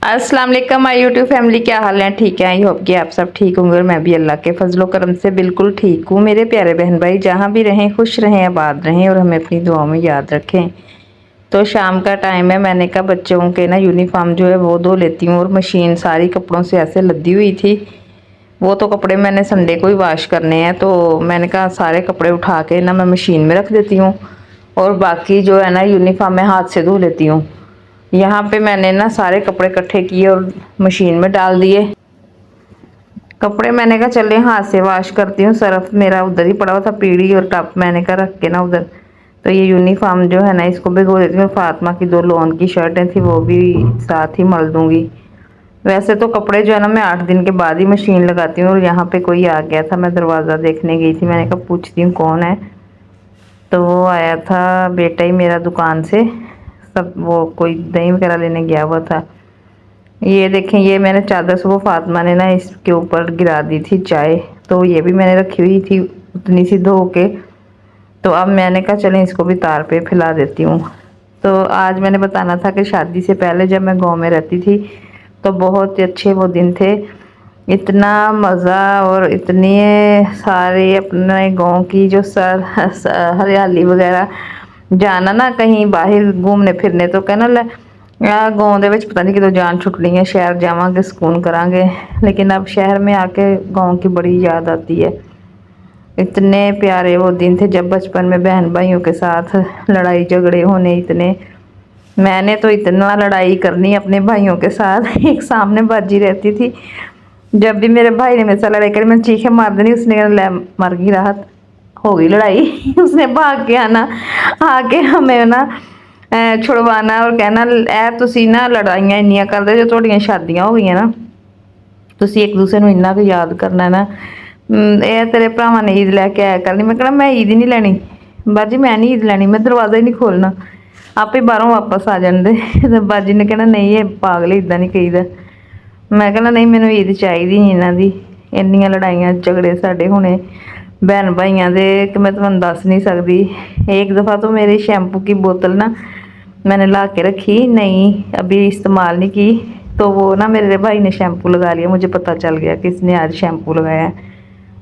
अस्सलाम वालेकुम my YouTube family, क्या हाल है? ठीक है, आई होप कि आप सब ठीक होंगे और मैं भी अल्लाह के फजलो करम से बिल्कुल ठीक हूँ। मेरे प्यारे बहन भाई जहाँ भी रहें खुश रहें, आबाद रहें और हमें अपनी दुआओं में याद रखें। तो शाम का टाइम है, मैंने कहा बच्चों के ना यूनिफॉर्म जो है वो धो लेती हूँ। और मशीन सारी कपड़ों से ऐसे लदी हुई थी, वो तो कपड़े मैंने संडे को ही वाश करने हैं, तो मैंने कहा सारे कपड़े उठा के ना मैं मशीन में रख देती हूँ और बाकी जो है ना यूनिफॉर्म मैं हाथ से धो लेती हूँ। यहाँ पे मैंने ना सारे कपड़े इकट्ठे किए और मशीन में डाल दिए। कपड़े मैंने कहा चले हाथ से वॉश करती हूँ, सर्फ मेरा उधर ही पड़ा हुआ था, पीढ़ी और टप मैंने कहा रख के ना उधर। तो ये यूनिफॉर्म जो है ना इसको भिगो देती हूँ। फातिमा की 2 लोन की शर्टें थी वो भी साथ ही मल दूंगी। वैसे तो कपड़े जो है ना मैं 8 दिन के बाद ही मशीन लगाती हूँ। और यहाँ पे कोई आ गया था, मैं दरवाज़ा देखने गई थी, मैंने कहा पूछती हूँ कौन है। तो वो आया था बेटा ही मेरा दुकान से, सब वो कोई दही वगैरह लेने गया हुआ था। ये देखें, ये मैंने चादर सुबह फातिमा ने ना इसके ऊपर गिरा दी थी चाय, तो ये भी मैंने रखी हुई थी उतनी सी धो के। तो अब मैंने कहा चलें इसको भी तार पे फैला देती हूँ। तो आज मैंने बताना था कि शादी से पहले जब मैं गांव में रहती थी तो बहुत ही अच्छे वो दिन थे। इतना मज़ा और इतने सारे अपने गांव की जो हरियाली वगैरह, जाना ना कहीं बाहर घूमने फिरने तो कहना गाँव ਦੇ ਵਿੱਚ पता नहीं कितों जान छुटनी है, शहर जावांगे सुकून करांगे। लेकिन अब शहर में आके गांव की बड़ी याद आती है। इतने प्यारे वो दिन थे जब बचपन में बहन भाइयों के साथ लड़ाई झगड़े होने इतने। मैंने तो इतना लड़ाई करनी अपने भाइयों के साथ एक सामने बाजी रहती थी, जब भी मेरे भाई ने मेरे साथ लड़ाई करी मैं चीखे मार देनी, उसने कहना ले मर गई राहत, हो गई लड़ाई उसने भाग के आना, आके हमें ना छुड़वाना और कहना ए तुसी ना लड़ाइयाँ इन्नियां करदे जो तुहाडियां शादियां हो गईयां ना, तुसी एक दूसरे ਨੂੰ ਇੰਨਾ ਕੁ ਯਾਦ ਕਰਨਾ ਨਾ। ਇਹ ਤੇਰੇ ਭਰਾਵਾਂ ਨੇ ਈਦ ਲੈ ਕੇ ਆਇਆ ਕਰਨੀ। मैं कहना मैं ईद ही नहीं लैनी बाजी, मैं नहीं ईद लैनी, मैं दरवाज़ा ही नहीं खोलना, आपे बाहरों वापस आ जाते। तो बाजी ने कहना नहीं ये पागल इदा नहीं कहीदा। मैं कहना नहीं मैनू ईद चाहिए नहीं इन्हों की, इन्नियां लड़ाइयाँ झगड़े साढ़े होने बहन भाइयों के कि मैं तुम्हें दस नहीं सकती। एक दफ़ा तो मेरे शैम्पू की बोतल ना मैंने ला के रखी, नहीं अभी इस्तेमाल नहीं की, तो वो ना मेरे भाई ने शैम्पू लगा लिया, मुझे पता चल गया कि इसने आज शैम्पू लगाया है।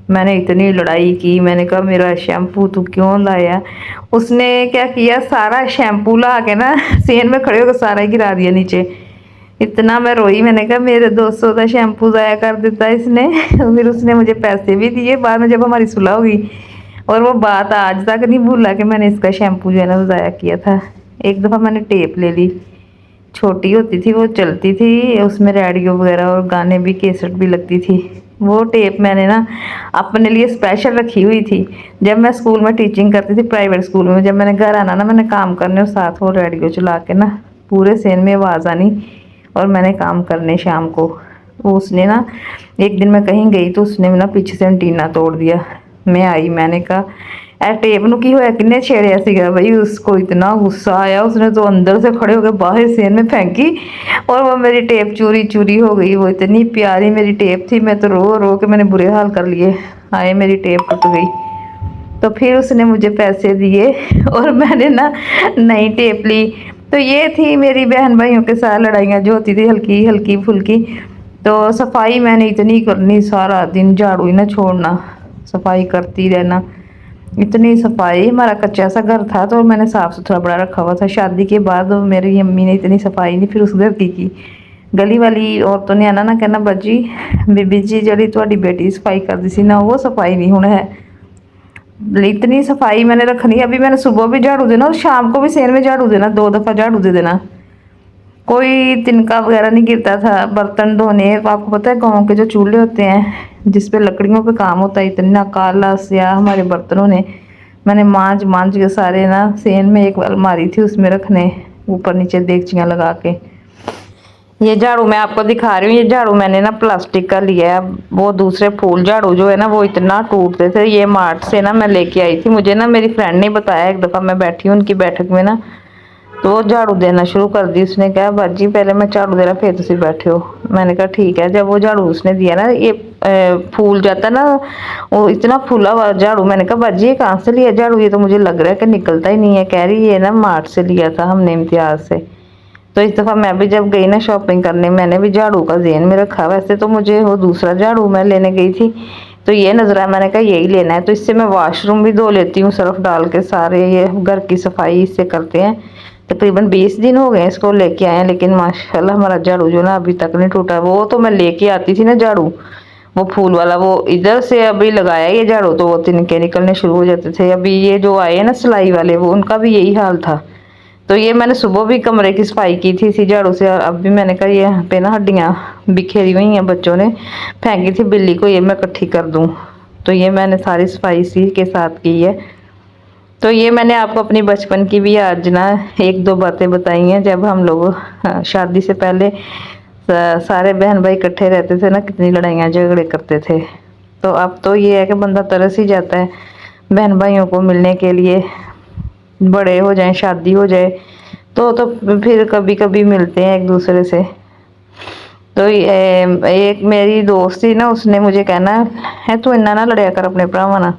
मैंने इतनी लड़ाई की, मैंने कहा मेरा शैम्पू तू क्यों लाया। उसने क्या किया, सारा शैम्पू ला के ना सेन में खड़े होकर सारा ही गिरा दिया नीचे। इतना मैं रोई, मैंने कहा मेरे 200 का शैम्पू ज़ाया कर देता इसने। फिर उसने मुझे पैसे भी दिए बाद में जब हमारी सुलह हो गई। और वो बात आज तक नहीं भूला कि मैंने इसका शैम्पू जो है ना ज़ाया किया था। एक दफ़ा मैंने टेप ले ली, छोटी होती थी वो, चलती थी उसमें रेडियो वगैरह और गाने भी, कैसेट भी लगती थी। वो टेप मैंने ना अपने लिए स्पेशल रखी हुई थी। जब मैं स्कूल में टीचिंग करती थी प्राइवेट स्कूल में, जब मैंने घर आना ना मैंने काम करने और साथ वो रेडियो चला के ना पूरे सेन में आवाज़ आनी और मैंने काम करने शाम को। तो उसने ना एक दिन मैं कहीं गई तो उसने ना पीछे से एंटीना तोड़ दिया। मैं आई, मैंने कहा ए टेप नू की होया, किन्ने छेड़िया सीगा भाई। उसको इतना गुस्सा आया, उसने तो अंदर से खड़े होकर बाहर सेन में फेंकी और वो मेरी टेप चूरी चूरी हो गई। वो इतनी प्यारी मेरी टेप थी, मैं तो रो रो के मैंने बुरे हाल कर लिए, हाय मेरी टेप टूट गई। तो फिर उसने मुझे पैसे दिए और मैंने ना नई टेप ली। तो ये थी मेरी बहन भाइयों के साथ लड़ाइयाँ जो होती थी हल्की हल्की फुल्की। तो सफाई मैंने इतनी करनी, सारा दिन झाड़ू ही ना छोड़ना, सफाई करती रहना। इतनी सफाई, हमारा कच्चा सा घर था तो मैंने साफ़ सुथरा बड़ा रखा हुआ था। शादी के बाद मेरी अम्मी ने इतनी सफाई नहीं फिर उस घर की। गली वाली औरतों ने आना ना कहना बाजी बीबी जी जी थोड़ी बेटी सफाई करती सी ना, वो सफाई नहीं हुण है। इतनी सफाई मैंने रखनी। अभी मैंने सुबह भी झाड़ू देना और शाम को भी सेन में झाड़ू देना, 2 दफ़ा झाड़ू दे देना, कोई तिनका वगैरह नहीं गिरता था। बर्तन धोने, आपको पता है गाँव के जो चूल्हे होते हैं जिस पे लकड़ियों पे काम होता है, इतना काला स्याह हमारे बर्तनों ने। मैंने मांज मांज के सारे ना सेन में एक अलमारी थी उसमें रखने, ऊपर नीचे देगचियाँ लगा के। ये झाड़ू मैं आपको दिखा रही हूँ, ये झाड़ू मैंने ना प्लास्टिक का लिया है। वो दूसरे फूल झाड़ू जो है ना वो इतना टूटते थे, ये मार्ट से ना मैं लेके आई थी। मुझे ना मेरी फ्रेंड ने बताया, एक दफ़ा मैं बैठी हूँ उनकी बैठक में ना, तो वो झाड़ू देना शुरू कर दी। उसने कहा बाजी पहले मैं झाड़ू दे रहा फिर तुम बैठे हो। मैंने कहा ठीक है। जब वो झाड़ू उसने दिया ना, ये फूल जाता ना, वो इतना फूला हुआ झाड़ू। मैंने कहा बाजी ये कहाँ से लिया झाड़ू, ये तो मुझे लग रहा है कि निकलता ही नहीं है। कह रही है ना मार्ट से लिया था हमने इम्तियाज़ से। तो इस दफ़ा मैं भी जब गई ना शॉपिंग करने, मैंने भी झाड़ू का ज़हन में रखा। वैसे तो मुझे वो दूसरा झाड़ू मैं लेने गई थी, तो ये नज़र आया, मैंने कहा यही लेना है। तो इससे मैं वॉशरूम भी धो लेती हूँ सर्फ़ डाल के, सारे ये घर की सफाई इससे करते हैं। तकरीबन 20 दिन हो गए इसको लेके आए हैं, लेकिन माशाल्लाह हमारा झाड़ू जो ना अभी तक नहीं टूटा। वो तो मैं लेके आती थी ना झाड़ू, वो फूल वाला, वो इधर से अभी लगाया ये झाड़ू तो वो तिनके निकलने शुरू हो जाते थे। अभी ये जो आए हैं ना सिलाई वाले, वो उनका भी यही हाल था। तो ये मैंने सुबह भी कमरे की सफाई की थी इसी झाड़ू से, और अब भी मैंने कहा ये यहाँ पे ना हड्डियाँ बिखेरी हुई हैं, बच्चों ने फेंकी थी बिल्ली को, ये मैं इकट्ठी कर दूँ। तो ये मैंने सारी सफाई इसी के साथ की है। तो ये मैंने आपको अपनी बचपन की भी आज ना एक दो बातें बताई हैं। जब हम लोग शादी से पहले सारे बहन भाई इकट्ठे रहते थे ना, कितनी लड़ाइयाँ झगड़े करते थे। तो अब तो ये है कि बंदा तरस ही जाता है बहन भाइयों को मिलने के लिए। बड़े हो जाएं, शादी हो जाए तो फिर कभी कभी मिलते हैं एक दूसरे से। तो एक मेरी दोस्त थी ना, उसने मुझे कहना है तू इन्ना ना लड़िया कर अपने भरावां नाल।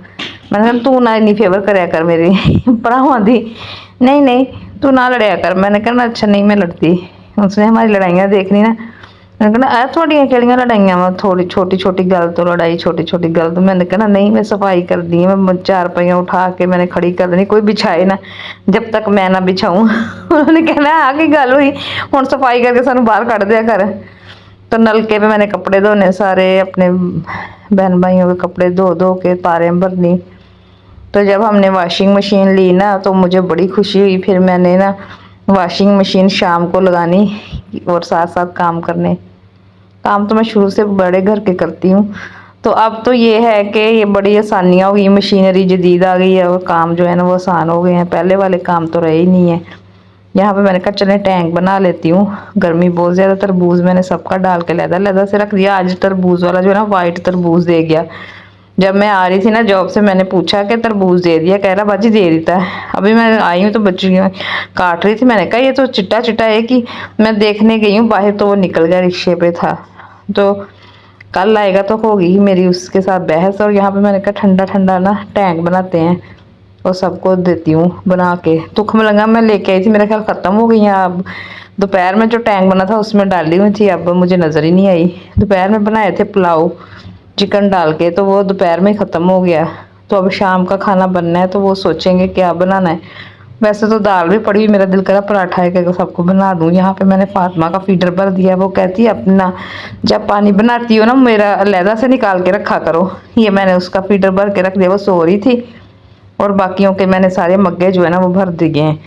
मैंने कहा तू ना इन्नी फेवर करया कर मेरी भरावां दी। नहीं नहीं तू ना लड़िया कर। मैंने कहा अच्छा नहीं मैं लड़ती। उसने हमारी लड़ाइयाँ देखनी ना, मैंने कहना थोड़ियां केड़ियां लड़ाइयां वा, थोड़ी छोटी छोटी गल तो लड़ाई, छोटी छोटी गल तो। मैंने कहना नहीं मैं सफाई कर दी, मैं चार पहियां उठा के मैंने खड़ी कर देनी, कोई बिछाए ना जब तक मैं ना बिछाऊं। उन्होंने कहना आ की गल हुई, हुण सफाई करके सानू बाहर कढ़ दिया कर। तो नलके पे मैंने कपड़े धोने सारे अपने बहन भाइयों के कपड़े धो धो के तारें भरनी। तो जब हमने वॉशिंग मशीन ली ना तो मुझे बड़ी खुशी हुई। फिर मैंने ना वॉशिंग मशीन शाम को लगानी और साथ साथ काम करने। काम तो मैं शुरू से बड़े घर के करती हूँ। तो अब तो ये है कि ये बड़ी आसानियाँ हो गई, मशीनरी जदीद आ गई है और काम जो है ना वो आसान हो गए हैं, पहले वाले काम तो रहे ही नहीं है। यहाँ पे मैंने कहा चले टैंक बना लेती हूँ, गर्मी बहुत ज़्यादा। तरबूज मैंने सबका डाल के लहदा लहदा से रख दिया। आज तरबूज वाला जो है ना वाइट तरबूज दे गया। जब मैं आ रही थी ना जॉब से, मैंने पूछा कि तरबूज दे दिया, कह रहा बाजी दे देता है। अभी मैं आई हूँ तो बच्ची काट रही थी, मैंने कहा ये तो चिट्टा चिट्टा है कि मैं देखने गई हूँ बाहर तो वो निकल गया, रिक्शे पे था। तो कल आएगा तो होगी ही मेरी उसके साथ बहस। और यहाँ पे मैंने कहा ठंडा ठंडा ना टैंक बनाते हैं और सबको देती हूँ बना के। तुख लगा मैं लेके आई थी, मेरा ख्याल ख़त्म हो गई हैं अब। दोपहर में जो टैंक बना था उसमें डाली हुई थी, अब मुझे नज़र ही नहीं आई। दोपहर में बनाए थे पुलाव चिकन डाल के, तो वो दोपहर में ख़त्म हो गया। तो अब शाम का खाना बनना है, तो वो सोचेंगे क्या बनाना है। वैसे तो दाल भी पड़ी हुई, मेरा दिल करा पराठा है कि सबको बना दूँ। यहाँ पे मैंने फातिमा का फीडर भर दिया, वो कहती है अपना जब पानी बनाती हो ना मेरा अलहदा से निकाल के रखा करो। ये मैंने उसका फीडर भर के रख दिया, वो सो रही थी और बाकियों के मैंने सारे मग्गे जो है ना वो भर दिए हैं।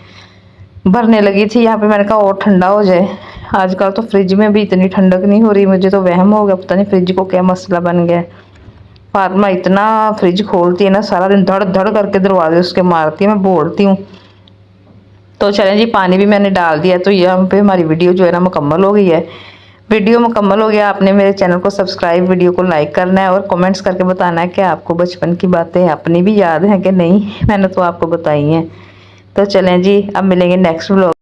भरने लगी थी यहाँ पे, मैंने कहा और ठंडा हो जाए। आजकल तो फ्रिज में भी इतनी ठंडक नहीं हो रही, मुझे तो वहम हो गया, पता नहीं फ्रिज को क्या मसला बन गया। फातिमा इतना फ्रिज खोलती है ना, सारा दिन धड़ धड़ करके दरवाजे उसके मारती है, मैं बोलती हूँ। तो चलें जी, पानी भी मैंने डाल दिया। तो यहाँ पे हमारी वीडियो जो है ना मुकम्मल हो गई है। वीडियो मुकम्मल हो गया। आपने मेरे चैनल को सब्सक्राइब, वीडियो को लाइक करना है और कमेंट्स करके बताना है कि आपको बचपन की बातें अपनी भी याद हैं कि नहीं। मैंने तो आपको बताई हैं। तो चलें जी, अब मिलेंगे नेक्स्ट व्लॉग।